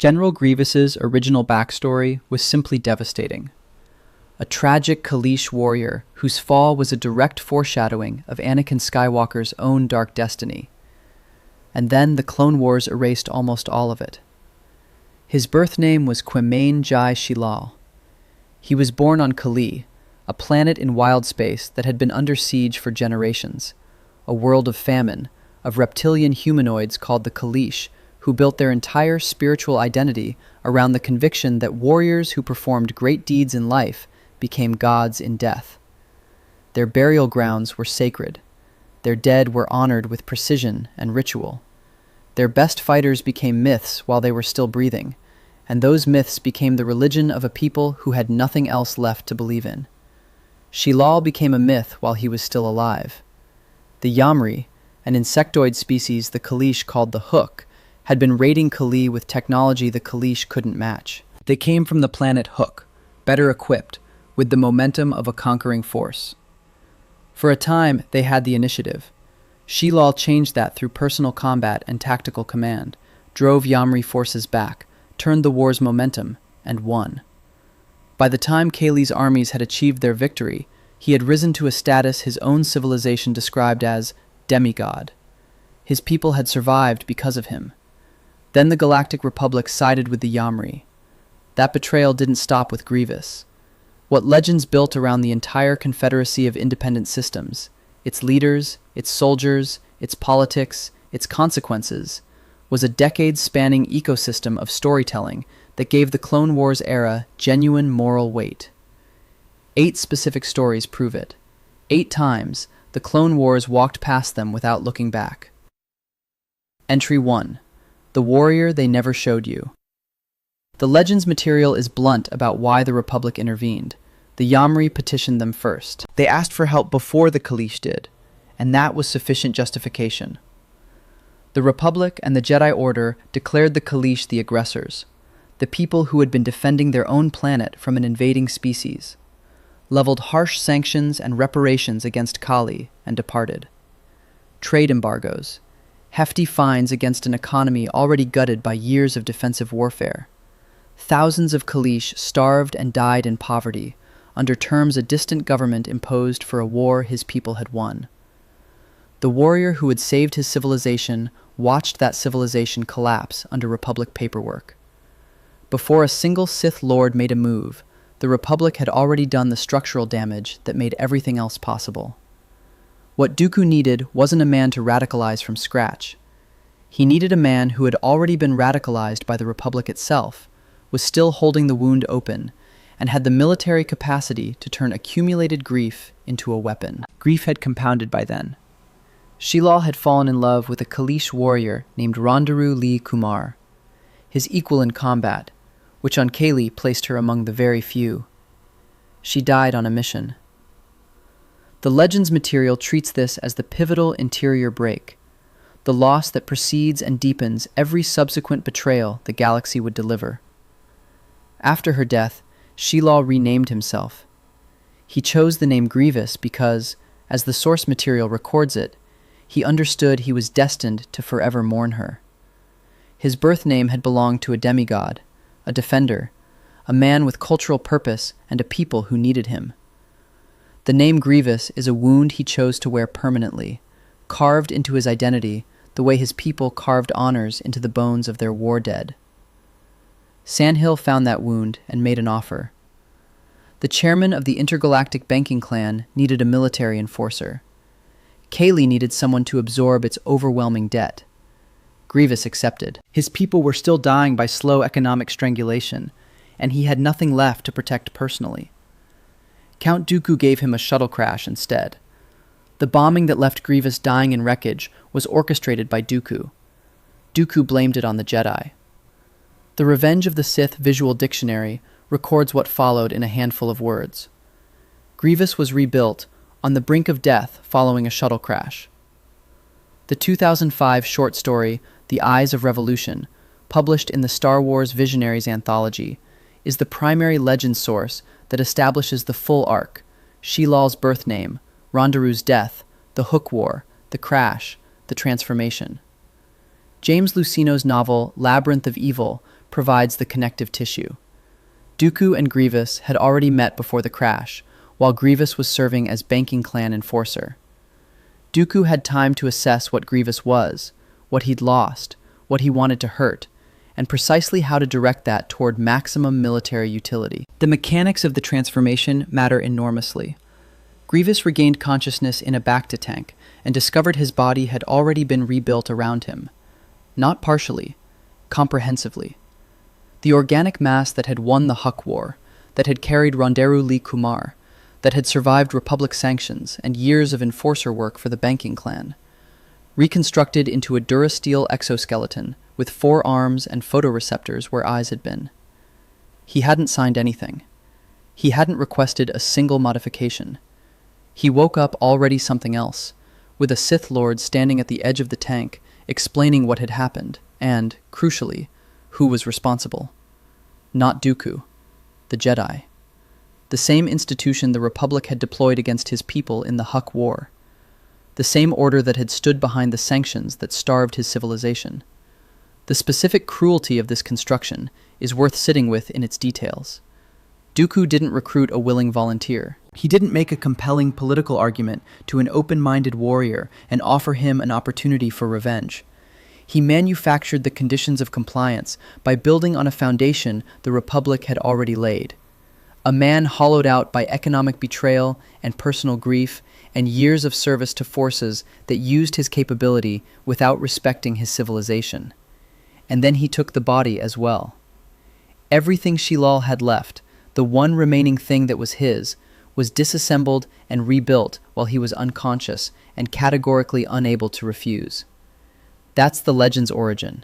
General Grievous's original backstory was simply devastating. A tragic Kaleesh warrior whose fall was a direct foreshadowing of Anakin Skywalker's own dark destiny. And then the Clone Wars erased almost all of it. His birth name was Qymaen Sheelal. He was born on Kalee, a planet in wild space that had been under siege for generations, a world of famine, of reptilian humanoids called the Kaleesh, who built their entire spiritual identity around the conviction that warriors who performed great deeds in life became gods in death. Their burial grounds were sacred. Their dead were honored with precision and ritual. Their best fighters became myths while they were still breathing, and those myths became the religion of a people who had nothing else left to believe in. Sheelal became a myth while he was still alive. The Yam'rii, an insectoid species the Kaleesh called the Hook, had been raiding Kalee with technology the Kaleesh couldn't match. They came from the planet Hook, better equipped, with the momentum of a conquering force. For a time, they had the initiative. Sheelal changed that through personal combat and tactical command, drove Yam'rii forces back, turned the war's momentum, and won. By the time Kalee's armies had achieved their victory, he had risen to a status his own civilization described as demigod. His people had survived because of him. Then the Galactic Republic sided with the Yam'rii. That betrayal didn't stop with Grievous. What legends built around the entire confederacy of independent systems, its leaders, its soldiers, its politics, its consequences, was a decades-spanning ecosystem of storytelling that gave the Clone Wars era genuine moral weight. 8 specific stories prove it. 8 times, the Clone Wars walked past them without looking back. Entry 1. The Warrior They Never Showed You. The Legends material is blunt about why the Republic intervened. The Yam'rii petitioned them first. They asked for help before the Kaleesh did, and that was sufficient justification. The Republic and the Jedi Order declared the Kaleesh the aggressors, the people who had been defending their own planet from an invading species, leveled harsh sanctions and reparations against Kalee, and departed. Trade embargoes, hefty fines against an economy already gutted by years of defensive warfare. Thousands of Kaleesh starved and died in poverty, under terms a distant government imposed for a war his people had won. The warrior who had saved his civilization watched that civilization collapse under Republic paperwork. Before a single Sith Lord made a move, the Republic had already done the structural damage that made everything else possible. What Dooku needed wasn't a man to radicalize from scratch. He needed a man who had already been radicalized by the Republic itself, was still holding the wound open, and had the military capacity to turn accumulated grief into a weapon. Grief had compounded by then. Sheelal had fallen in love with a Kaleesh warrior named Rondaru Lee Kumar, his equal in combat, which on Kalee placed her among the very few. She died on a mission. The Legends material treats this as the pivotal interior break, the loss that precedes and deepens every subsequent betrayal the galaxy would deliver. After her death, Sheelal renamed himself. He chose the name Grievous because, as the source material records it, he understood he was destined to forever mourn her. His birth name had belonged to a demigod, a defender, a man with cultural purpose and a people who needed him. The name Grievous is a wound he chose to wear permanently, carved into his identity the way his people carved honors into the bones of their war dead. Sandhill found that wound and made an offer. The chairman of the intergalactic banking clan needed a military enforcer. Kalee needed someone to absorb its overwhelming debt. Grievous accepted. His people were still dying by slow economic strangulation, and he had nothing left to protect personally. Count Dooku gave him a shuttle crash instead. The bombing that left Grievous dying in wreckage was orchestrated by Dooku. Dooku blamed it on the Jedi. The Revenge of the Sith visual dictionary records what followed in a handful of words. Grievous was rebuilt on the brink of death following a shuttle crash. The 2005 short story, The Eyes of Revolution, published in the Star Wars Visionaries anthology, is the primary legend source that establishes the full arc: Sheelal's birth name, Rondaru's death, the Hook War, the crash, the transformation. James Luceno's novel Labyrinth of Evil provides the connective tissue. Dooku and Grievous had already met before the crash, while Grievous was serving as banking clan enforcer. Dooku had time to assess what Grievous was, what he'd lost, what he wanted to hurt, and precisely how to direct that toward maximum military utility. The mechanics of the transformation matter enormously. Grievous regained consciousness in a bacta tank and discovered his body had already been rebuilt around him. Not partially, comprehensively. The organic mass that had won the Huck War, that had carried Ronderu Lee Kumar, that had survived Republic sanctions and years of enforcer work for the banking clan. Reconstructed into a durasteel exoskeleton with 4 arms and photoreceptors where eyes had been. He hadn't signed anything. He hadn't requested a single modification. He woke up already something else, with a Sith Lord standing at the edge of the tank, explaining what had happened, and, crucially, who was responsible. Not Dooku, the Jedi. The same institution the Republic had deployed against his people in the Huck War. The same order that had stood behind the sanctions that starved his civilization. The specific cruelty of this construction is worth sitting with in its details. Dooku didn't recruit a willing volunteer. He didn't make a compelling political argument to an open-minded warrior and offer him an opportunity for revenge. He manufactured the conditions of compliance by building on a foundation the Republic had already laid. A man hollowed out by economic betrayal and personal grief and years of service to forces that used his capability without respecting his civilization. And then he took the body as well. Everything Sheelal had left, the one remaining thing that was his, was disassembled and rebuilt while he was unconscious and categorically unable to refuse. That's the legend's origin.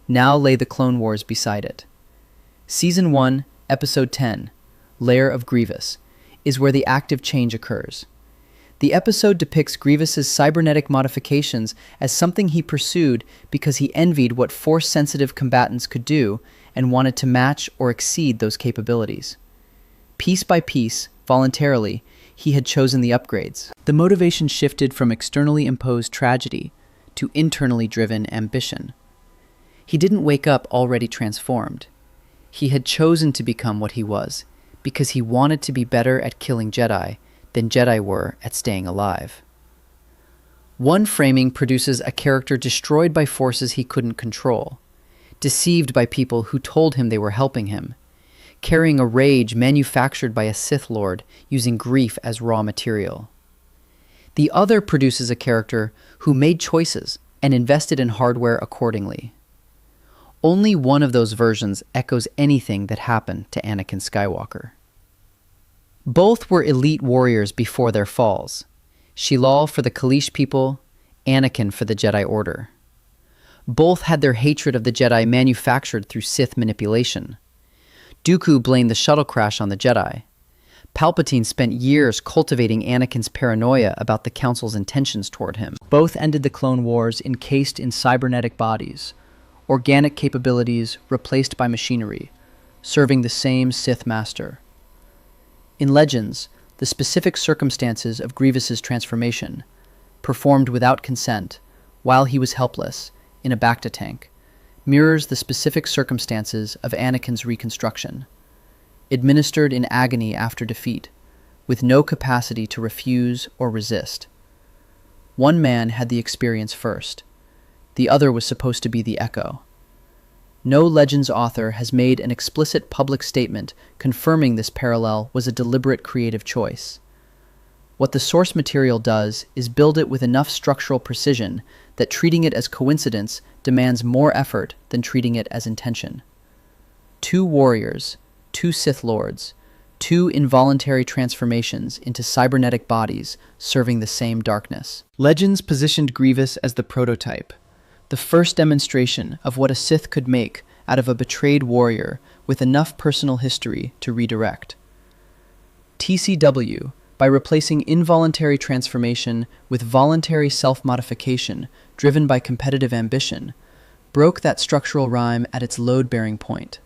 Now lay the Clone Wars beside it. Season 1, Episode 10, Lair of Grievous, is where the active change occurs. The episode depicts Grievous's cybernetic modifications as something he pursued because he envied what Force-sensitive combatants could do and wanted to match or exceed those capabilities. Piece by piece, voluntarily, he had chosen the upgrades. The motivation shifted from externally imposed tragedy to internally driven ambition. He didn't wake up already transformed. He had chosen to become what he was because he wanted to be better at killing Jedi than Jedi were at staying alive. One framing produces a character destroyed by forces he couldn't control, deceived by people who told him they were helping him, carrying a rage manufactured by a Sith Lord using grief as raw material. The other produces a character who made choices and invested in hardware accordingly. Only one of those versions echoes anything that happened to Anakin Skywalker. Both were elite warriors before their falls. Sheelal for the Kaleesh people, Anakin for the Jedi Order. Both had their hatred of the Jedi manufactured through Sith manipulation. Dooku blamed the shuttle crash on the Jedi. Palpatine spent years cultivating Anakin's paranoia about the Council's intentions toward him. Both ended the Clone Wars encased in cybernetic bodies, organic capabilities replaced by machinery, serving the same Sith master. In Legends, the specific circumstances of Grievous's transformation, performed without consent, while he was helpless, in a bacta tank, mirrors the specific circumstances of Anakin's reconstruction, administered in agony after defeat, with no capacity to refuse or resist. One man had the experience first. The other was supposed to be the echo. No Legends author has made an explicit public statement confirming this parallel was a deliberate creative choice. What the source material does is build it with enough structural precision that treating it as coincidence demands more effort than treating it as intention. 2 warriors, 2 Sith Lords, 2 involuntary transformations into cybernetic bodies serving the same darkness. Legends positioned Grievous as the prototype, the first demonstration of what a Sith could make out of a betrayed warrior with enough personal history to redirect. TCW, by replacing involuntary transformation with voluntary self-modification driven by competitive ambition, broke that structural rhyme at its load-bearing point.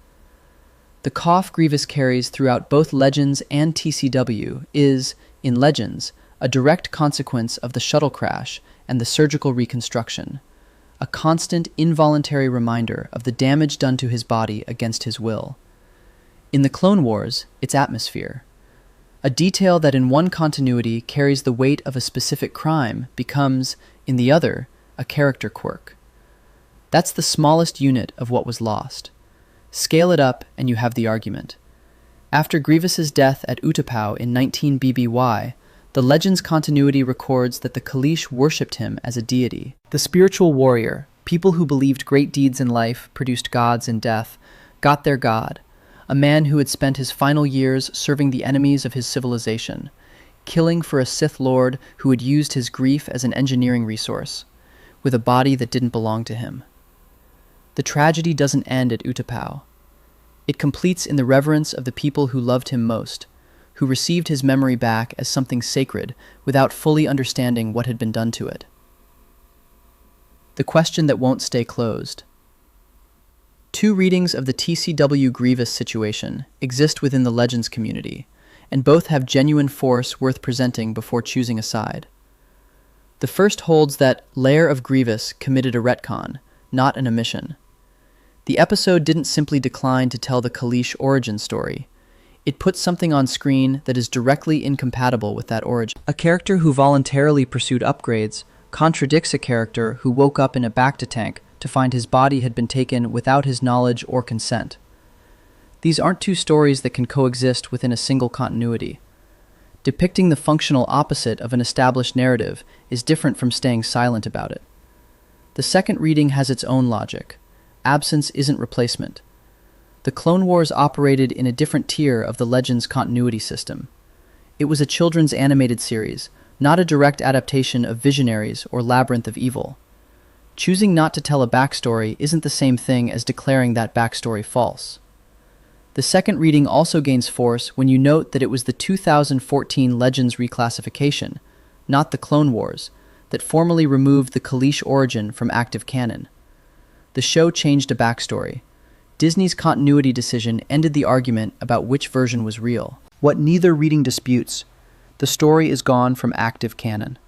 The cough Grievous carries throughout both Legends and TCW is, in Legends, a direct consequence of the shuttle crash and the surgical reconstruction, a constant, involuntary reminder of the damage done to his body against his will. In the Clone Wars, it's atmosphere. A detail that in one continuity carries the weight of a specific crime becomes, in the other, a character quirk. That's the smallest unit of what was lost. Scale it up and you have the argument. After Grievous's death at Utapau in 19 BBY, the Legends continuity records that the Kaleesh worshipped him as a deity. The spiritual warrior, people who believed great deeds in life produced gods in death, got their god, a man who had spent his final years serving the enemies of his civilization, killing for a Sith Lord who had used his grief as an engineering resource, with a body that didn't belong to him. The tragedy doesn't end at Utapau. It completes in the reverence of the people who loved him most, who received his memory back as something sacred without fully understanding what had been done to it. The question that won't stay closed. Two readings of the TCW Grievous situation exist within the Legends community, and both have genuine force worth presenting before choosing a side. The first holds that Lair of Grievous committed a retcon, not an omission. The episode didn't simply decline to tell the Kaleesh origin story. It puts something on screen that is directly incompatible with that origin. A character who voluntarily pursued upgrades contradicts a character who woke up in a Bacta tank to find his body had been taken without his knowledge or consent. These aren't two stories that can coexist within a single continuity. Depicting the functional opposite of an established narrative is different from staying silent about it. The second reading has its own logic. Absence isn't replacement. The Clone Wars operated in a different tier of the Legends continuity system. It was a children's animated series, not a direct adaptation of Visionaries or Labyrinth of Evil. Choosing not to tell a backstory isn't the same thing as declaring that backstory false. The second reading also gains force when you note that it was the 2014 Legends reclassification, not the Clone Wars, that formally removed the Kaleesh origin from active canon. The show changed a backstory. Disney's continuity decision ended the argument about which version was real. What neither reading disputes, the story is gone from active canon.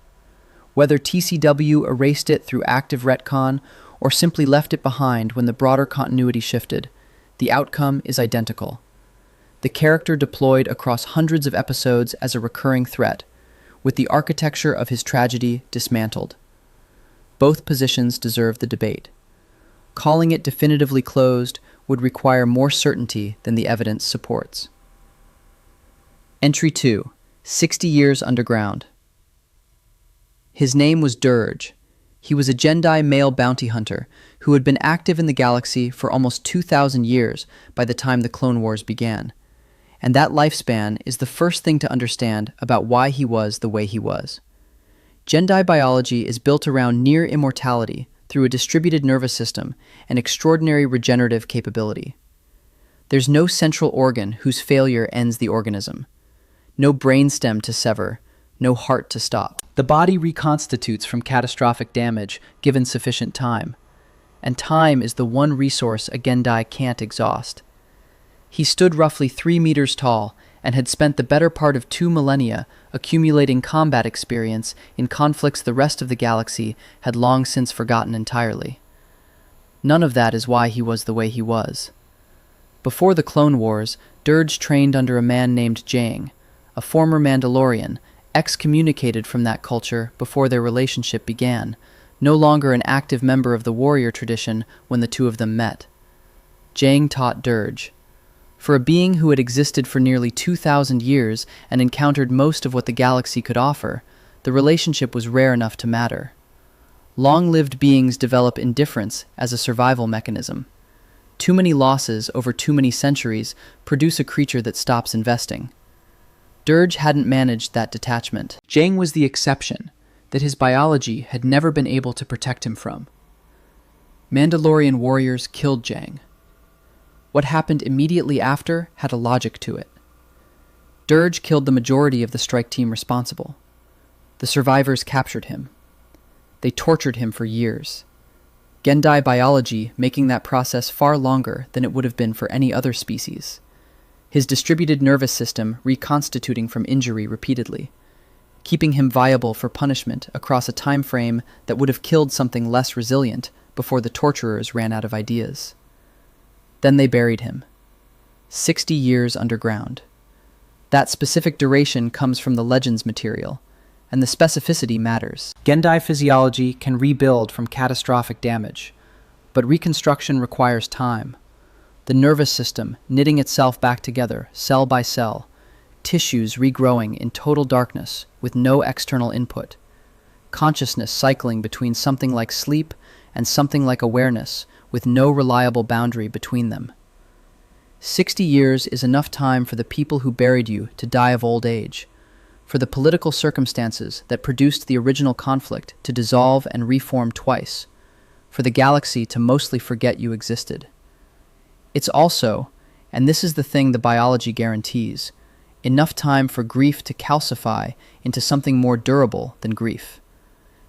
Whether TCW erased it through active retcon or simply left it behind when the broader continuity shifted, the outcome is identical. The character deployed across hundreds of episodes as a recurring threat, with the architecture of his tragedy dismantled. Both positions deserve the debate. Calling it definitively closed would require more certainty than the evidence supports. Entry 2. 60 Years Underground. His name was Durge. He was a Jedi male bounty hunter who had been active in the galaxy for almost 2,000 years by the time the Clone Wars began. And that lifespan is the first thing to understand about why he was the way he was. Jedi biology is built around near immortality through a distributed nervous system and extraordinary regenerative capability. There's no central organ whose failure ends the organism. No brainstem to sever, no heart to stop. The body reconstitutes from catastrophic damage given sufficient time, and time is the one resource a Gendai can't exhaust. He stood roughly 3 meters tall and had spent the better part of 2 millennia accumulating combat experience in conflicts the rest of the galaxy had long since forgotten entirely. None of that is why he was the way he was. Before the Clone Wars, Durge trained under a man named Jang, a former Mandalorian, excommunicated from that culture before their relationship began, no longer an active member of the warrior tradition when the two of them met. Jang taught Durge. For a being who had existed for nearly 2,000 years and encountered most of what the galaxy could offer, the relationship was rare enough to matter. Long-lived beings develop indifference as a survival mechanism. Too many losses over too many centuries produce a creature that stops investing. Durge hadn't managed that detachment. Jang was the exception that his biology had never been able to protect him from. Mandalorian warriors killed Jang. What happened immediately after had a logic to it. Durge killed the majority of the strike team responsible. The survivors captured him. They tortured him for years. Gendai biology making that process far longer than it would have been for any other species. His distributed nervous system reconstituting from injury repeatedly, keeping him viable for punishment across a time frame that would have killed something less resilient before the torturers ran out of ideas. Then they buried him. 60 years underground. That specific duration comes from the Legends material, and the specificity matters. Gendai physiology can rebuild from catastrophic damage, but reconstruction requires time. The nervous system knitting itself back together, cell by cell, tissues regrowing in total darkness with no external input, consciousness cycling between something like sleep and something like awareness with no reliable boundary between them. 60 years is enough time for the people who buried you to die of old age, for the political circumstances that produced the original conflict to dissolve and reform twice, for the galaxy to mostly forget you existed. It's also, and this is the thing the biology guarantees, enough time for grief to calcify into something more durable than grief.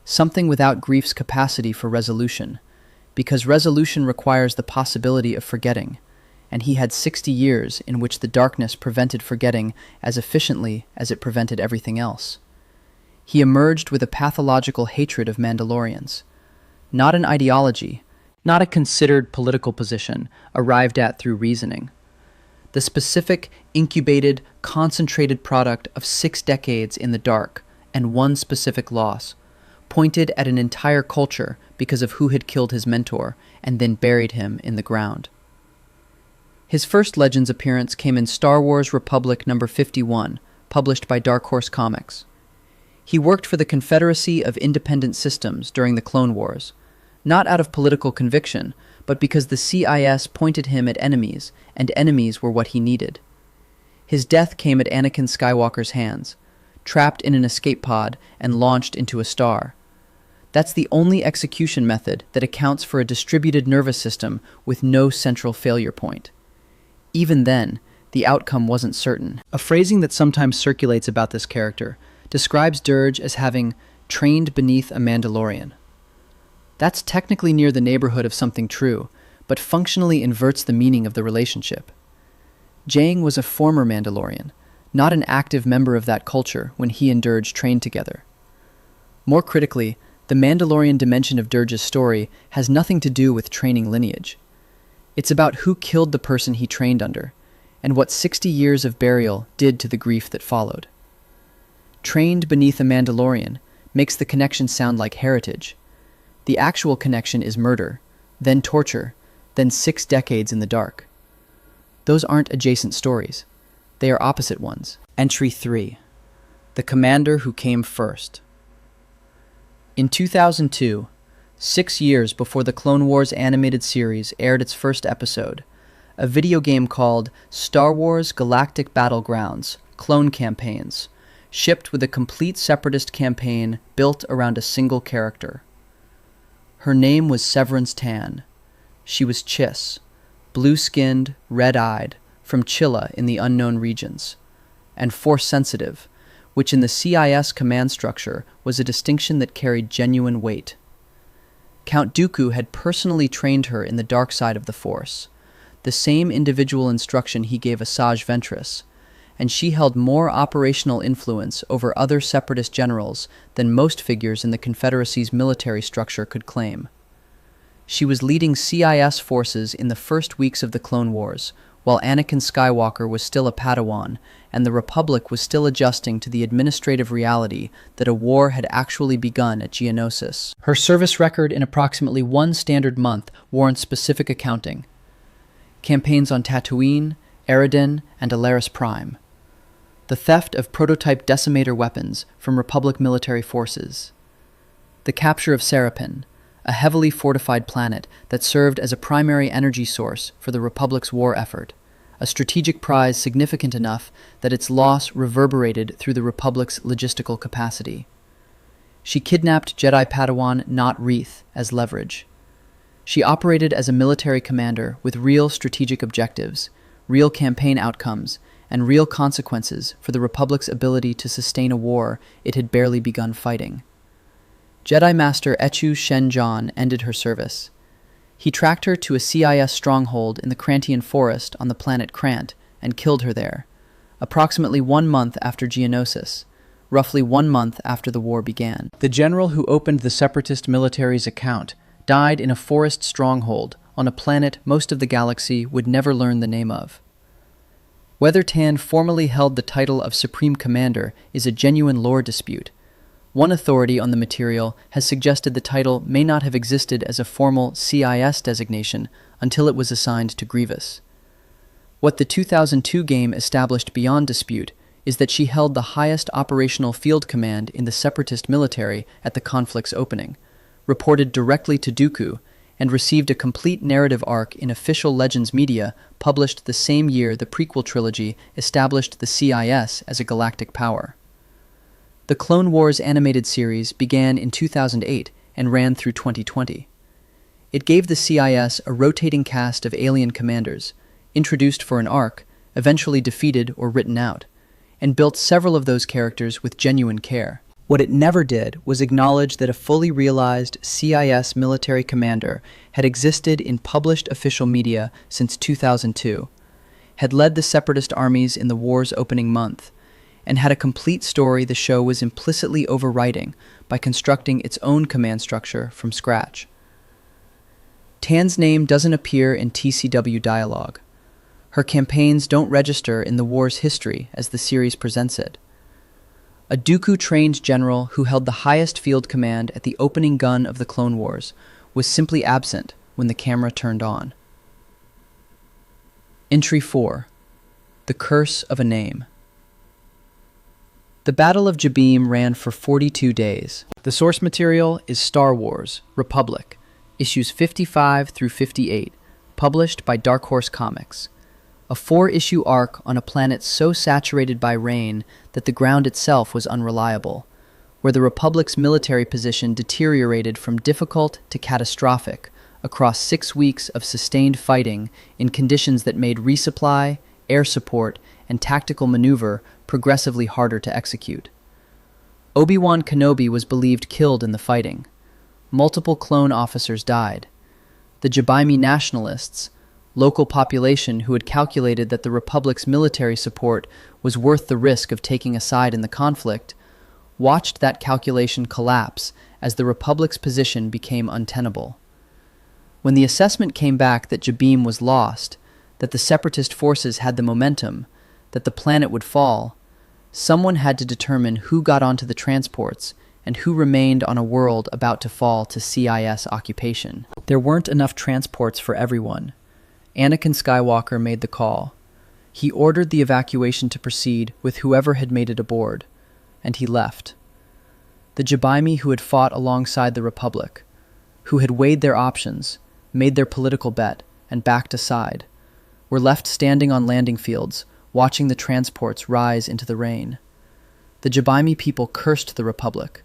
Something without grief's capacity for resolution, because resolution requires the possibility of forgetting, and he had 60 years in which the darkness prevented forgetting as efficiently as it prevented everything else. He emerged with a pathological hatred of Mandalorians, not an ideology, not a considered political position arrived at through reasoning. The specific, incubated, concentrated product of 6 decades in the dark and one specific loss, pointed at an entire culture because of who had killed his mentor and then buried him in the ground. His first Legends appearance came in Star Wars Republic No. 51, published by Dark Horse Comics. He worked for the Confederacy of Independent Systems during the Clone Wars, not out of political conviction, but because the CIS pointed him at enemies, and enemies were what he needed. His death came at Anakin Skywalker's hands, trapped in an escape pod and launched into a star. That's the only execution method that accounts for a distributed nervous system with no central failure point. Even then, the outcome wasn't certain. A phrasing that sometimes circulates about this character describes Durge as having trained beneath a Mandalorian. That's technically near the neighborhood of something true, but functionally inverts the meaning of the relationship. Jang was a former Mandalorian, not an active member of that culture when he and Durge trained together. More critically, the Mandalorian dimension of Durge's story has nothing to do with training lineage. It's about who killed the person he trained under, and what 60 years of burial did to the grief that followed. Trained beneath a Mandalorian makes the connection sound like heritage. The actual connection is murder, then torture, then 6 decades in the dark. Those aren't adjacent stories. They are opposite ones. Entry 3. The Commander Who Came First. In 2002, 6 years before the Clone Wars animated series aired its first episode, a video game called Star Wars Galactic Battlegrounds Clone Campaigns shipped with a complete separatist campaign built around a single character. Her name was Severance Tan. She was Chiss, blue-skinned, red-eyed, from Chilla in the unknown regions, and Force-sensitive, which in the CIS command structure was a distinction that carried genuine weight. Count Dooku had personally trained her in the dark side of the Force, the same individual instruction he gave Asajj Ventress, and she held more operational influence over other separatist generals than most figures in the Confederacy's military structure could claim. She was leading CIS forces in the first weeks of the Clone Wars, while Anakin Skywalker was still a Padawan, and the Republic was still adjusting to the administrative reality that a war had actually begun at Geonosis. Her service record in approximately 1 standard month warrants specific accounting. Campaigns on Tatooine, Eridan, and Alaris Prime. The theft of prototype decimator weapons from Republic military forces. The capture of Serapin, a heavily fortified planet that served as a primary energy source for the Republic's war effort, a strategic prize significant enough that its loss reverberated through the Republic's logistical capacity. She kidnapped Jedi Padawan Not Reath as leverage. She operated as a military commander with real strategic objectives, real campaign outcomes, and real consequences for the Republic's ability to sustain a war it had barely begun fighting. Jedi Master Echu Shen-Jon ended her service. He tracked her to a CIS stronghold in the Krantian forest on the planet Krant and killed her there, approximately 1 month after Geonosis, roughly 1 month after the war began. The general who opened the separatist military's account died in a forest stronghold on a planet most of the galaxy would never learn the name of. Whether Tan formally held the title of Supreme Commander is a genuine lore dispute. One authority on the material has suggested the title may not have existed as a formal CIS designation until it was assigned to Grievous. What the 2002 game established beyond dispute is that she held the highest operational field command in the Separatist military at the conflict's opening, reported directly to Dooku, and received a complete narrative arc in official Legends media published the same year the prequel trilogy established the CIS as a galactic power. The Clone Wars animated series began in 2008 and ran through 2020. It gave the CIS a rotating cast of alien commanders, introduced for an arc, eventually defeated or written out, and built several of those characters with genuine care. What it never did was acknowledge that a fully realized CIS military commander had existed in published official media since 2002, had led the Separatist armies in the war's opening month, and had a complete story the show was implicitly overwriting by constructing its own command structure from scratch. Tan's name doesn't appear in TCW dialogue. Her campaigns don't register in the war's history as the series presents it. A Dooku-trained general who held the highest field command at the opening gun of the Clone Wars was simply absent when the camera turned on. Entry 4. The Curse of a Name. The Battle of Jabiim ran for 42 days. The source material is Star Wars, Republic, issues 55 through 58, published by Dark Horse Comics. A 4-issue arc on a planet so saturated by rain that the ground itself was unreliable, where the Republic's military position deteriorated from difficult to catastrophic across 6 weeks of sustained fighting in conditions that made resupply, air support, and tactical maneuver progressively harder to execute. Obi-Wan Kenobi was believed killed in the fighting. Multiple clone officers died. The Jabiim nationalists, local population who had calculated that the Republic's military support was worth the risk of taking a side in the conflict, watched that calculation collapse as the Republic's position became untenable. When the assessment came back that Jabiim was lost, that the Separatist forces had the momentum, that the planet would fall, someone had to determine who got onto the transports and who remained on a world about to fall to CIS occupation. There weren't enough transports for everyone. Anakin Skywalker made the call. He ordered the evacuation to proceed with whoever had made it aboard, and he left. The Jabiim who had fought alongside the Republic, who had weighed their options, made their political bet, and backed aside, were left standing on landing fields, watching the transports rise into the rain. The Jabiim people cursed the Republic.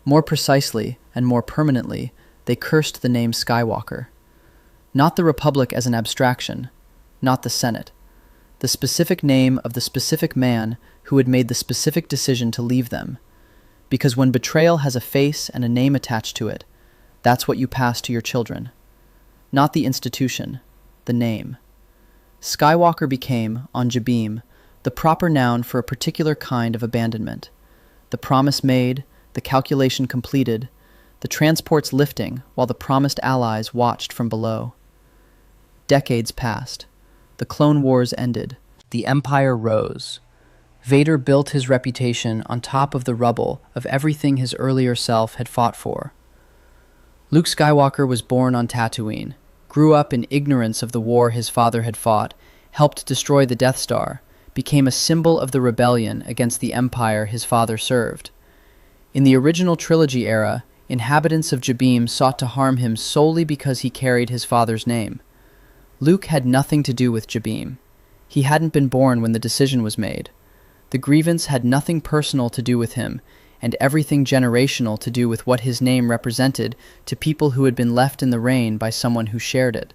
More precisely and more permanently, they cursed the name Skywalker. Not the Republic as an abstraction, not the Senate. The specific name of the specific man who had made the specific decision to leave them. Because when betrayal has a face and a name attached to it, that's what you pass to your children. Not the institution, the name. Skywalker became, on Jabiim, the proper noun for a particular kind of abandonment. The promise made, the calculation completed, the transports lifting while the promised allies watched from below. Decades passed. The Clone Wars ended. The Empire rose. Vader built his reputation on top of the rubble of everything his earlier self had fought for. Luke Skywalker was born on Tatooine, grew up in ignorance of the war his father had fought, helped destroy the Death Star, became a symbol of the rebellion against the Empire his father served. In the original trilogy era, inhabitants of Jabiim sought to harm him solely because he carried his father's name. Luke had nothing to do with Jabiim. He hadn't been born when the decision was made. The grievance had nothing personal to do with him, and everything generational to do with what his name represented to people who had been left in the rain by someone who shared it.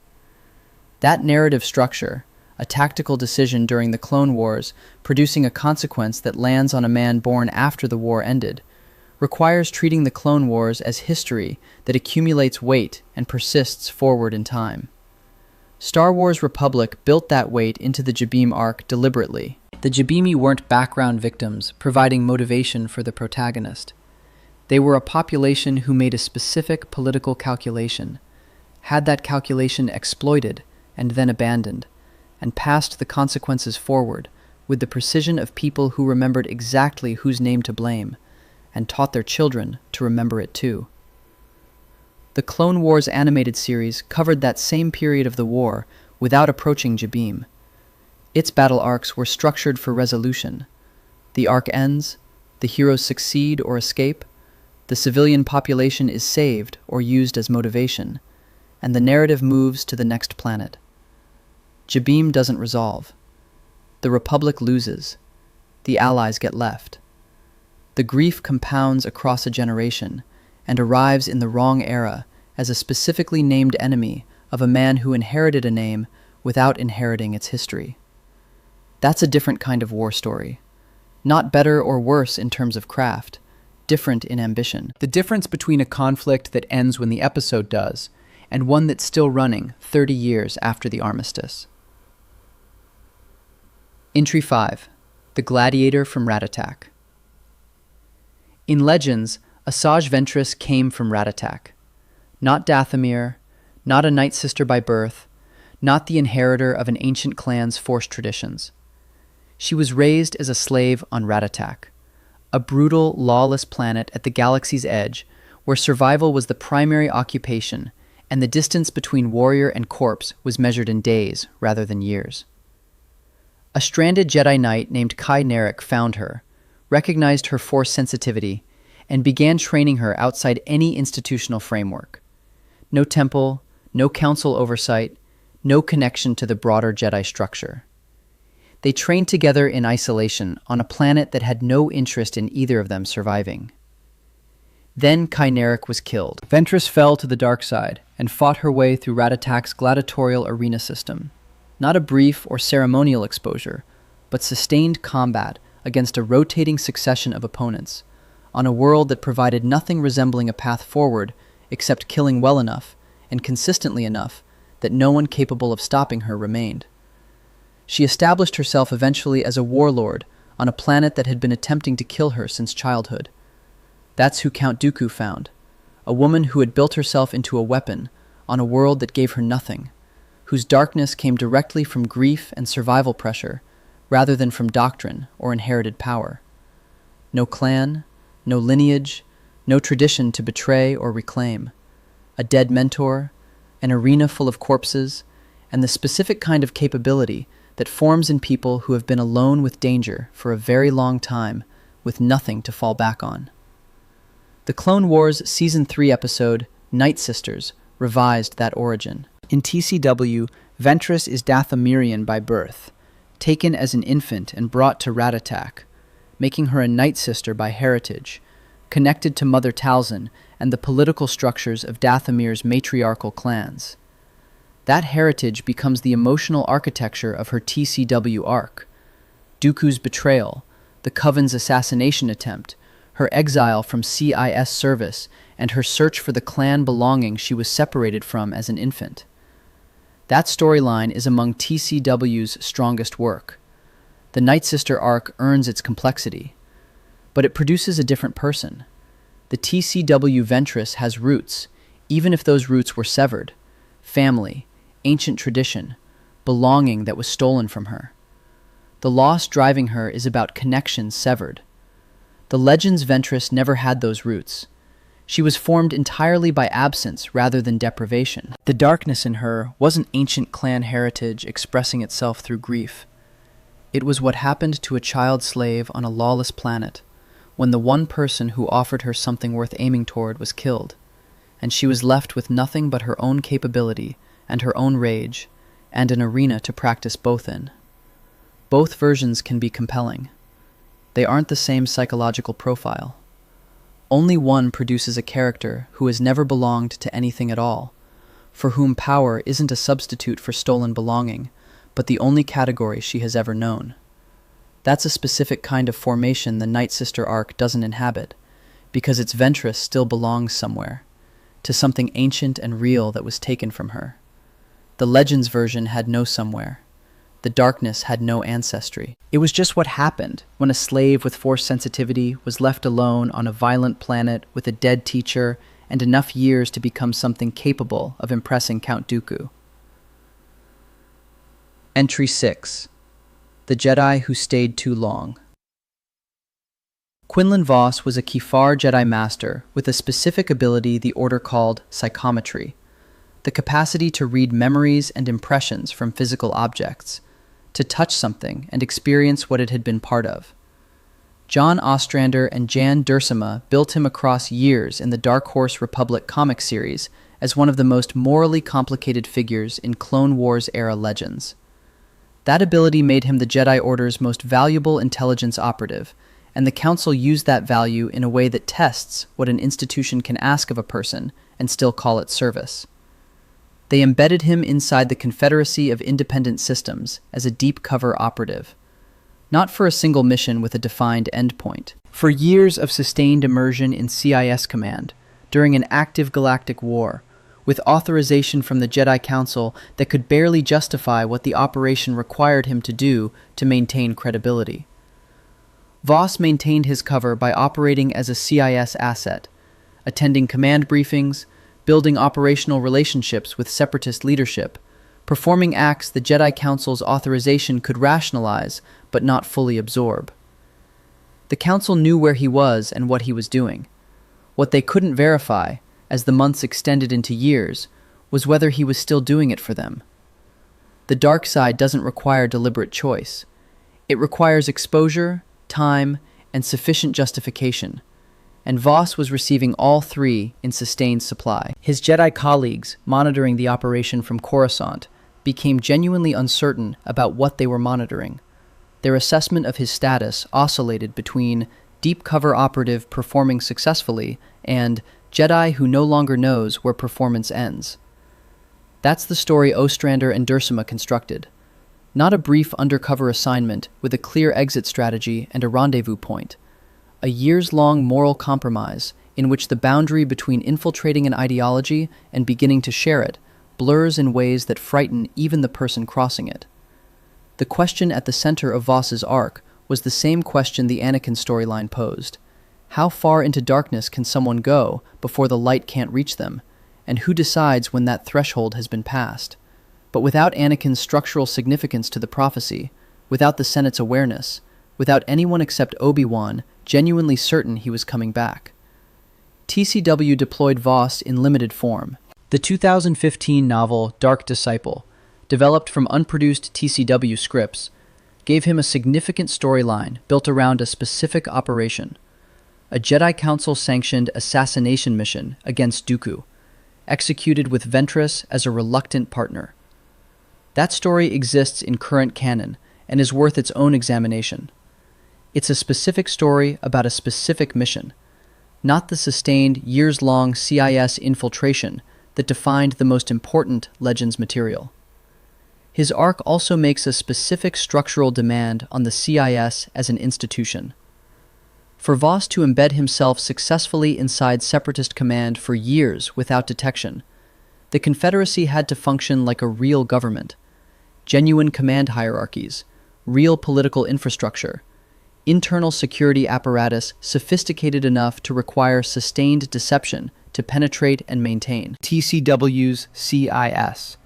That narrative structure, a tactical decision during the Clone Wars, producing a consequence that lands on a man born after the war ended, requires treating the Clone Wars as history that accumulates weight and persists forward in time. Star Wars Republic built that weight into the Jabiim arc deliberately. The Jabiim weren't background victims providing motivation for the protagonist. They were a population who made a specific political calculation, had that calculation exploited and then abandoned, and passed the consequences forward with the precision of people who remembered exactly whose name to blame, and taught their children to remember it too. The Clone Wars animated series covered that same period of the war without approaching Jabiim. Its battle arcs were structured for resolution. The arc ends, the heroes succeed or escape, the civilian population is saved or used as motivation, and the narrative moves to the next planet. Jabiim doesn't resolve. The Republic loses. The Allies get left. The grief compounds across a generation and arrives in the wrong era as a specifically named enemy of a man who inherited a name without inheriting its history. That's a different kind of war story. Not better or worse in terms of craft, different in ambition. The difference between a conflict that ends when the episode does and one that's still running 30 years after the armistice. Entry 5. The Gladiator from Ratatak. In Legends, Asajj Ventress came from Ratatak. Not Dathomir, not a Night Sister by birth, not the inheritor of an ancient clan's forced traditions. She was raised as a slave on Ratatak, a brutal, lawless planet at the galaxy's edge where survival was the primary occupation and the distance between warrior and corpse was measured in days rather than years. A stranded Jedi Knight named Qymaen found her, recognized her force sensitivity, and began training her outside any institutional framework. No temple, no council oversight, no connection to the broader Jedi structure. They trained together in isolation on a planet that had no interest in either of them surviving. Then Qymaen was killed. Ventress fell to the dark side and fought her way through Ratatak's gladiatorial arena system. Not a brief or ceremonial exposure, but sustained combat against a rotating succession of opponents, on a world that provided nothing resembling a path forward except killing well enough and consistently enough that no one capable of stopping her remained. She established herself eventually as a warlord on a planet that had been attempting to kill her since childhood. That's who Count Dooku found, a woman who had built herself into a weapon on a world that gave her nothing, whose darkness came directly from grief and survival pressure rather than from doctrine or inherited power. No clan, no lineage, no tradition to betray or reclaim. A dead mentor, an arena full of corpses, and the specific kind of capability that forms in people who have been alone with danger for a very long time with nothing to fall back on. The Clone Wars Season 3 episode, Night Sisters, revised that origin. In TCW, Ventress is Dathomirian by birth, taken as an infant and brought to Ratatak, making her a Night Sister by heritage, connected to Mother Talzin and the political structures of Dathomir's matriarchal clans. That heritage becomes the emotional architecture of her TCW arc. Dooku's betrayal, the Coven's assassination attempt, her exile from CIS service, and her search for the clan belonging she was separated from as an infant. That storyline is among TCW's strongest work. The Night Sister arc earns its complexity, but it produces a different person. The TCW Ventress has roots, even if those roots were severed. Family, ancient tradition, belonging that was stolen from her. The loss driving her is about connections severed. The Legends Ventress never had those roots. She was formed entirely by absence rather than deprivation. The darkness in her wasn't ancient clan heritage expressing itself through grief. It was what happened to a child slave on a lawless planet, when the one person who offered her something worth aiming toward was killed, and she was left with nothing but her own capability and her own rage, and an arena to practice both in. Both versions can be compelling. They aren't the same psychological profile. Only one produces a character who has never belonged to anything at all, for whom power isn't a substitute for stolen belonging, but the only category she has ever known. That's a specific kind of formation the Night Sister arc doesn't inhabit, because its Ventress still belongs somewhere, to something ancient and real that was taken from her. The Legends version had no somewhere. The darkness had no ancestry. It was just what happened when a slave with Force sensitivity was left alone on a violent planet with a dead teacher and enough years to become something capable of impressing Count Dooku. Entry 6. The Jedi Who Stayed Too Long. Quinlan Vos was a Kefar Jedi Master with a specific ability the Order called psychometry, the capacity to read memories and impressions from physical objects, to touch something and experience what it had been part of. John Ostrander and Jan Duursema built him across years in the Dark Horse Republic comic series as one of the most morally complicated figures in Clone Wars-era legends. That ability made him the Jedi Order's most valuable intelligence operative, and the Council used that value in a way that tests what an institution can ask of a person and still call it service. They embedded him inside the Confederacy of Independent Systems as a deep-cover operative, not for a single mission with a defined endpoint. For years of sustained immersion in CIS command, during an active galactic war, with authorization from the Jedi Council that could barely justify what the operation required him to do to maintain credibility. Vos maintained his cover by operating as a CIS asset, attending command briefings, building operational relationships with Separatist leadership, performing acts the Jedi Council's authorization could rationalize but not fully absorb. The Council knew where he was and what he was doing. What they couldn't verify, as the months extended into years, was whether he was still doing it for them. The dark side doesn't require deliberate choice. It requires exposure, time, and sufficient justification, and Vos was receiving all three in sustained supply. His Jedi colleagues, monitoring the operation from Coruscant, became genuinely uncertain about what they were monitoring. Their assessment of his status oscillated between deep cover operative performing successfully and Jedi who no longer knows where performance ends. That's the story Ostrander and Duursema constructed. Not a brief undercover assignment with a clear exit strategy and a rendezvous point. A years-long moral compromise in which the boundary between infiltrating an ideology and beginning to share it blurs in ways that frighten even the person crossing it. The question at the center of Vos's arc was the same question the Anakin storyline posed. How far into darkness can someone go before the light can't reach them, and who decides when that threshold has been passed? But without Anakin's structural significance to the prophecy, without the Senate's awareness, without anyone except Obi-Wan genuinely certain he was coming back. TCW deployed Vos in limited form. The 2015 novel Dark Disciple, developed from unproduced TCW scripts, gave him a significant storyline built around a specific operation, a Jedi Council-sanctioned assassination mission against Dooku, executed with Ventress as a reluctant partner. That story exists in current canon and is worth its own examination. It's a specific story about a specific mission, not the sustained, years-long CIS infiltration that defined the most important Legends material. His arc also makes a specific structural demand on the CIS as an institution. For Vos to embed himself successfully inside Separatist command for years without detection, the Confederacy had to function like a real government. Genuine command hierarchies, real political infrastructure, internal security apparatus sophisticated enough to require sustained deception to penetrate and maintain. TCW's CIS.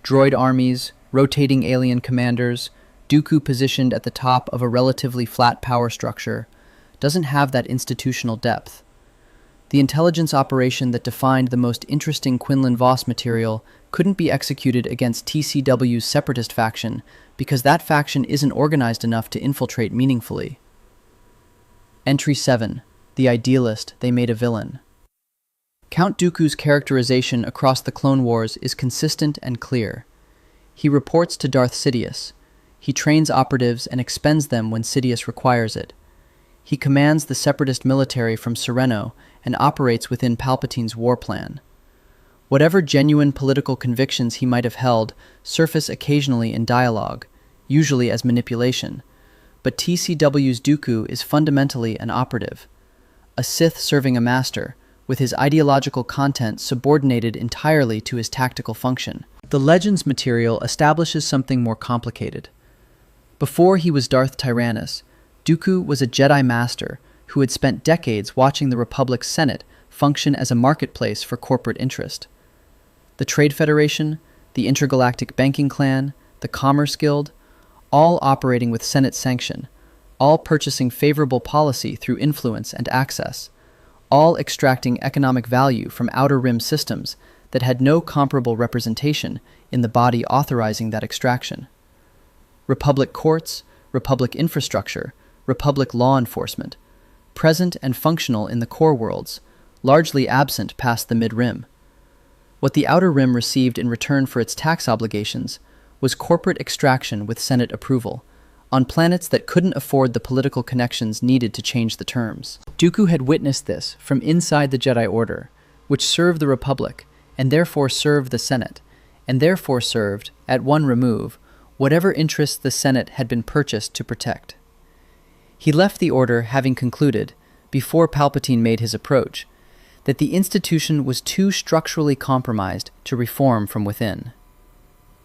Droid armies, rotating alien commanders, Dooku positioned at the top of a relatively flat power structure, doesn't have that institutional depth. The intelligence operation that defined the most interesting Quinlan Vos material couldn't be executed against TCW's Separatist faction because that faction isn't organized enough to infiltrate meaningfully. Entry 7. The Idealist They Made a Villain. Count Dooku's characterization across the Clone Wars is consistent and clear. He reports to Darth Sidious. He trains operatives and expends them when Sidious requires it. He commands the Separatist military from Sereno and operates within Palpatine's war plan. Whatever genuine political convictions he might have held surface occasionally in dialogue, usually as manipulation, but TCW's Dooku is fundamentally an operative, a Sith serving a master, with his ideological content subordinated entirely to his tactical function. The Legends material establishes something more complicated. Before he was Darth Tyrannus, Dooku was a Jedi Master who had spent decades watching the Republic's Senate function as a marketplace for corporate interest. The Trade Federation, the Intergalactic Banking Clan, the Commerce Guild, all operating with Senate sanction, all purchasing favorable policy through influence and access, all extracting economic value from Outer Rim systems that had no comparable representation in the body authorizing that extraction. Republic courts, Republic infrastructure, Republic law enforcement, present and functional in the core worlds, largely absent past the Mid-Rim. What the Outer Rim received in return for its tax obligations was corporate extraction with Senate approval, on planets that couldn't afford the political connections needed to change the terms. Dooku had witnessed this from inside the Jedi Order, which served the Republic, and therefore served the Senate, and therefore served, at one remove, whatever interests the Senate had been purchased to protect. He left the Order having concluded, before Palpatine made his approach, that the institution was too structurally compromised to reform from within.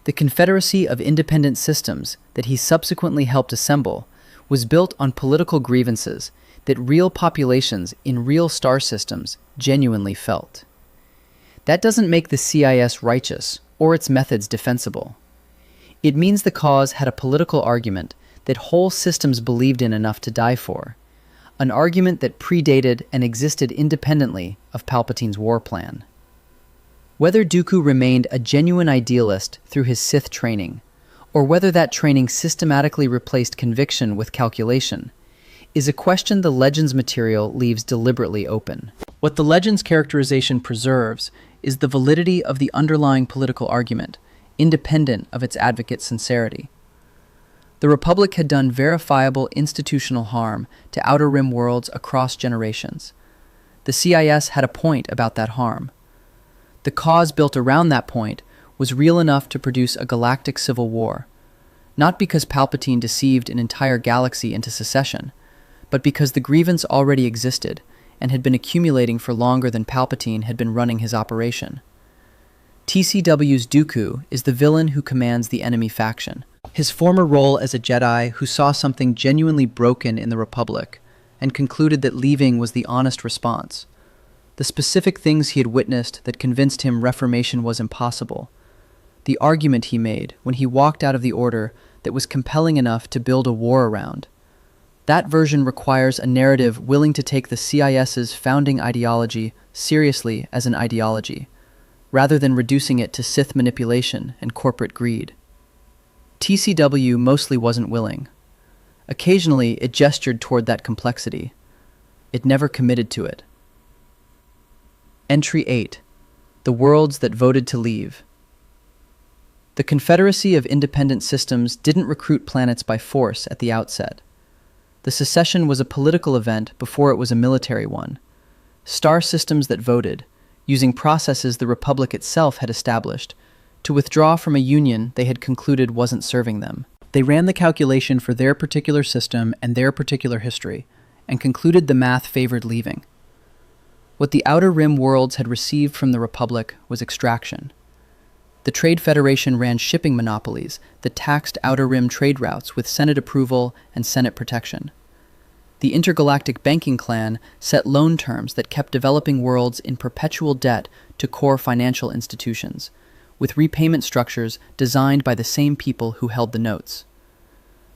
The Confederacy of Independent Systems that he subsequently helped assemble was built on political grievances that real populations in real star systems genuinely felt. That doesn't make the CIS righteous or its methods defensible. It means the cause had a political argument that whole systems believed in enough to die for, an argument that predated and existed independently of Palpatine's war plan. Whether Dooku remained a genuine idealist through his Sith training, or whether that training systematically replaced conviction with calculation, is a question the Legends material leaves deliberately open. What the Legends characterization preserves is the validity of the underlying political argument, independent of its advocate's sincerity. The Republic had done verifiable institutional harm to Outer Rim worlds across generations. The CIS had a point about that harm. The cause built around that point was real enough to produce a galactic civil war, not because Palpatine deceived an entire galaxy into secession, but because the grievance already existed and had been accumulating for longer than Palpatine had been running his operation. TCW's Dooku is the villain who commands the enemy faction. His former role as a Jedi who saw something genuinely broken in the Republic and concluded that leaving was the honest response. The specific things he had witnessed that convinced him reformation was impossible. The argument he made when he walked out of the Order that was compelling enough to build a war around. That version requires a narrative willing to take the CIS's founding ideology seriously as an ideology, rather than reducing it to Sith manipulation and corporate greed. TCW mostly wasn't willing. Occasionally, it gestured toward that complexity. It never committed to it. Entry 8. The Worlds That Voted to Leave. The Confederacy of Independent Systems didn't recruit planets by force at the outset. The secession was a political event before it was a military one. Star systems that voted, using processes the Republic itself had established, to withdraw from a union they had concluded wasn't serving them. They ran the calculation for their particular system and their particular history, and concluded the math favored leaving. What the Outer Rim worlds had received from the Republic was extraction. The Trade Federation ran shipping monopolies that taxed Outer Rim trade routes with Senate approval and Senate protection. The Intergalactic Banking Clan set loan terms that kept developing worlds in perpetual debt to core financial institutions, with repayment structures designed by the same people who held the notes.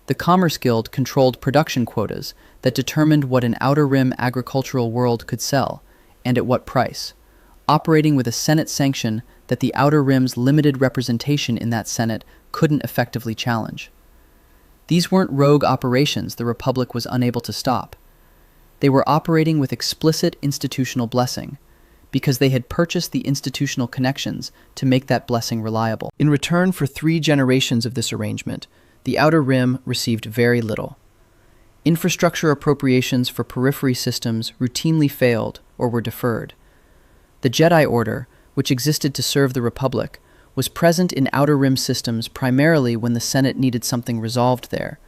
The Commerce Guild controlled production quotas that determined what an Outer Rim agricultural world could sell, and at what price, operating with a Senate sanction that the Outer Rim's limited representation in that Senate couldn't effectively challenge. These weren't rogue operations the Republic was unable to stop. They were operating with explicit institutional blessing, because they had purchased the institutional connections to make that blessing reliable. In return for 3 generations of this arrangement, the Outer Rim received very little. Infrastructure appropriations for periphery systems routinely failed or were deferred. The Jedi Order, which existed to serve the Republic, was present in Outer Rim systems primarily when the Senate needed something resolved there,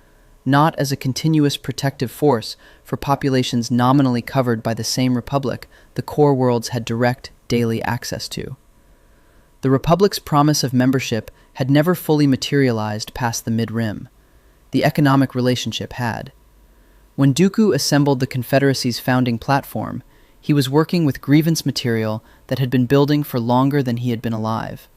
not as a continuous protective force for populations nominally covered by the same Republic the core worlds had direct, daily access to. The Republic's promise of membership had never fully materialized past the Mid-Rim. the economic relationship had. When Dooku assembled the Confederacy's founding platform, he was working with grievance material that had been building for longer than he had been alive.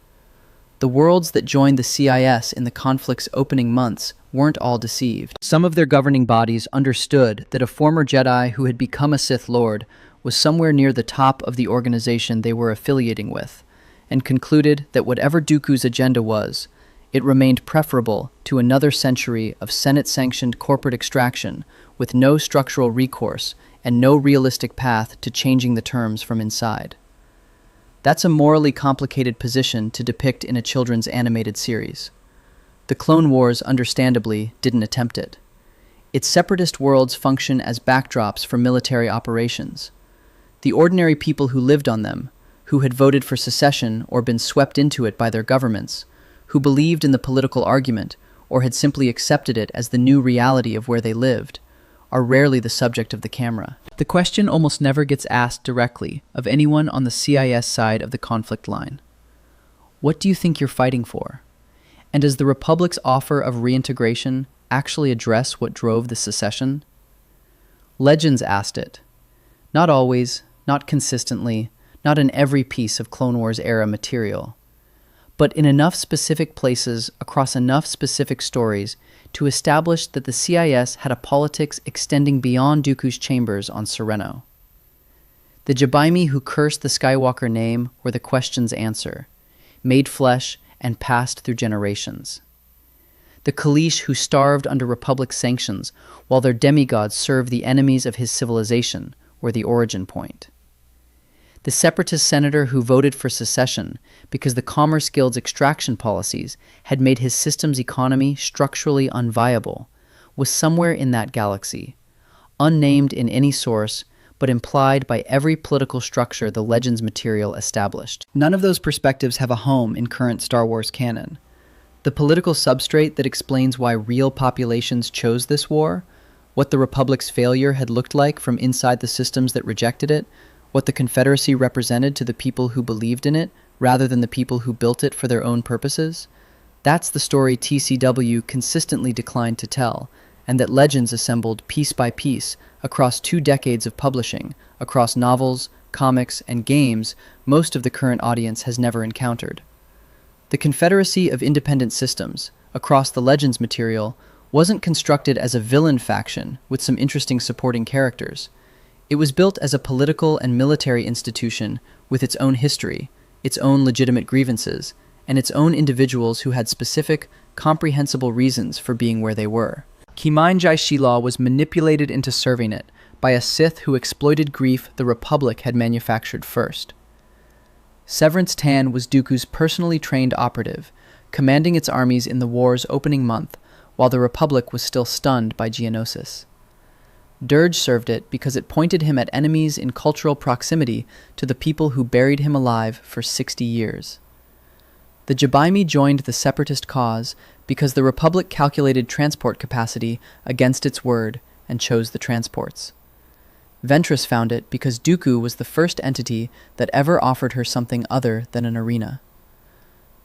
The worlds that joined the CIS in the conflict's opening months weren't all deceived. Some of their governing bodies understood that a former Jedi who had become a Sith Lord was somewhere near the top of the organization they were affiliating with, and concluded that whatever Dooku's agenda was, it remained preferable to another century of Senate-sanctioned corporate extraction with no structural recourse and no realistic path to changing the terms from inside. That's a morally complicated position to depict in a children's animated series. The Clone Wars, understandably, didn't attempt it. Its separatist worlds function as backdrops for military operations. The ordinary people who lived on them, who had voted for secession or been swept into it by their governments, who believed in the political argument or had simply accepted it as the new reality of where they lived, are rarely the subject of the camera. The question almost never gets asked directly of anyone on the CIS side of the conflict line. What do you think you're fighting for? And does the Republic's offer of reintegration actually address what drove the secession? Legends asked it. Not always, not consistently, not in every piece of Clone Wars era material, but in enough specific places across enough specific stories to establish that the CIS had a politics extending beyond Dooku's chambers on Sereno. The Jabiim who cursed the Skywalker name were the question's answer, made flesh and passed through generations. The Kaleesh who starved under Republic sanctions while their demigods served the enemies of his civilization were the origin point. The separatist senator who voted for secession because the Commerce Guild's extraction policies had made his system's economy structurally unviable was somewhere in that galaxy, unnamed in any source, but implied by every political structure the Legends material established. None of those perspectives have a home in current Star Wars canon. The political substrate that explains why real populations chose this war, what the Republic's failure had looked like from inside the systems that rejected it, what the Confederacy represented to the people who believed in it, rather than the people who built it for their own purposes, that's the story TCW consistently declined to tell, and that Legends assembled piece by piece across 2 decades of publishing, across novels, comics, and games most of the current audience has never encountered. The Confederacy of Independent Systems, across the Legends material, wasn't constructed as a villain faction with some interesting supporting characters. It was built as a political and military institution with its own history, its own legitimate grievances, and its own individuals who had specific, comprehensible reasons for being where they were. Qymaen Sheelal was manipulated into serving it by a Sith who exploited grief the Republic had manufactured first. Severance Tan was Dooku's personally trained operative, commanding its armies in the war's opening month, while the Republic was still stunned by Geonosis. Durge served it because it pointed him at enemies in cultural proximity to the people who buried him alive for 60 years. The Jabiim joined the separatist cause because the Republic calculated transport capacity against its word and chose the transports. Ventress found it because Dooku was the first entity that ever offered her something other than an arena.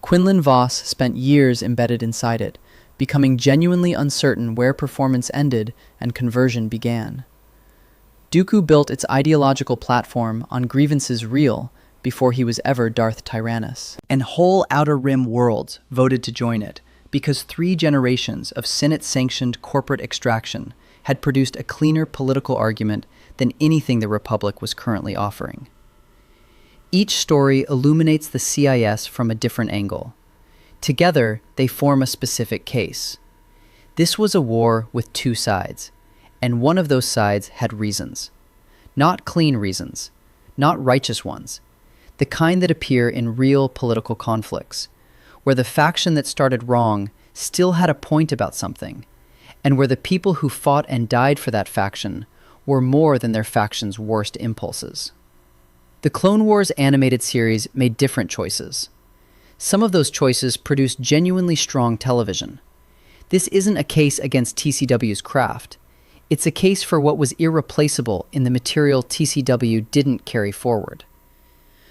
Quinlan Vos spent years embedded inside it, becoming genuinely uncertain where performance ended and conversion began. Dooku built its ideological platform on grievances real before he was ever Darth Tyrannus. And whole Outer Rim worlds voted to join it because 3 generations of Senate-sanctioned corporate extraction had produced a cleaner political argument than anything the Republic was currently offering. Each story illuminates the CIS from a different angle. Together, they form a specific case. This was a war with 2 sides, and one of those sides had reasons. Not clean reasons, not righteous ones, the kind that appear in real political conflicts, where the faction that started wrong still had a point about something, and where the people who fought and died for that faction were more than their faction's worst impulses. The Clone Wars animated series made different choices. Some of those choices produced genuinely strong television. This isn't a case against TCW's craft. It's a case for what was irreplaceable in the material TCW didn't carry forward.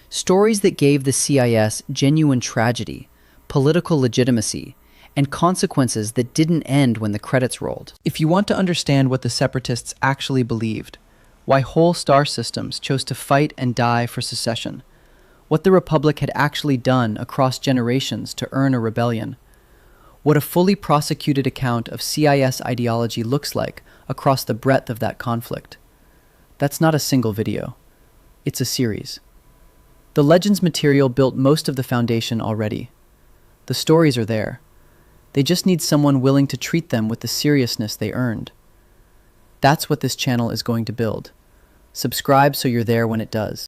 Stories that gave the CIS genuine tragedy, political legitimacy, and consequences that didn't end when the credits rolled. If you want to understand what the Separatists actually believed, why whole star systems chose to fight and die for secession, what the Republic had actually done across generations to earn a rebellion, what a fully prosecuted account of CIS ideology looks like across the breadth of that conflict, that's not a single video. It's a series. The Legends material built most of the foundation already. The stories are there. They just need someone willing to treat them with the seriousness they earned. That's what this channel is going to build. Subscribe so you're there when it does.